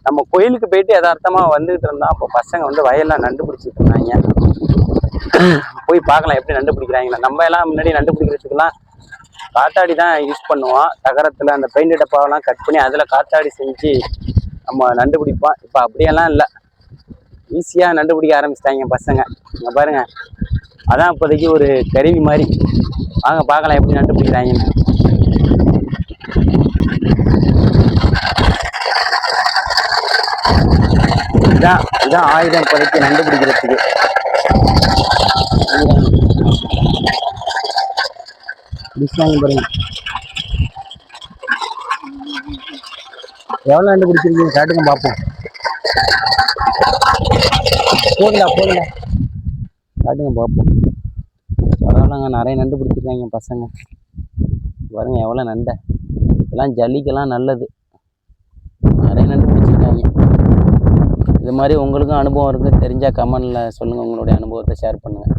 நம்ம கோயிலுக்கு போயிட்டு யதார்த்தமா வந்துகிட்டு இருந்தா அப்போ பசங்க வந்து வயல்லாம் நண்டு பிடிச்சிட்டு இருந்தாங்க. போய் பார்க்கலாம் எப்படி நண்டு பிடிக்கிறாங்களா. நம்ம எல்லாம் முன்னாடி நண்டு பிடிக்கிறதுக்குலாம் காத்தாடி தான் யூஸ் பண்ணுவோம். தகரத்துல அந்த பெயிண்ட் டப்பாவெல்லாம் கட் பண்ணி அதுல காத்தாடி செஞ்சு நம்ம நண்டு பிடிப்போம். இப்போ அப்படியெல்லாம் இல்லை, ஈஸியா நண்டு பிடிக்க ஆரம்பிச்சிட்டாங்க பசங்க. இங்க பாருங்க, அதான் இப்போதைக்கு ஒரு கருவி மாதிரி. வாங்க பார்க்கலாம் எப்படி நண்டு பிடிக்கிறாங்கன்னு. இதான் ஆயுதம் இப்போதைக்கு நண்டு பிடிக்கிறதுக்கு. பாருங்க எவ்வளோ நண்டு பிடிச்சிருக்கீங்க காட்டுங்க பார்ப்போம். போதுங்களா காட்டுங்க பார்ப்போம். பரவாயில்லங்க, நிறைய நண்டு பிடிச்சிருக்காங்க பசங்க. பாருங்க எவ்வளோ நண்டை. இதெல்லாம் ஜல்லிக்கெல்லாம் நல்லது. நிறைய நண்டு பிடிச்சிருக்காங்க. இது மாதிரி உங்களுக்கும் அனுபவம் இருக்குது தெரிஞ்சால் கமெண்டில் சொல்லுங்கள், உங்களுடைய அனுபவத்தை ஷேர் பண்ணுங்கள்.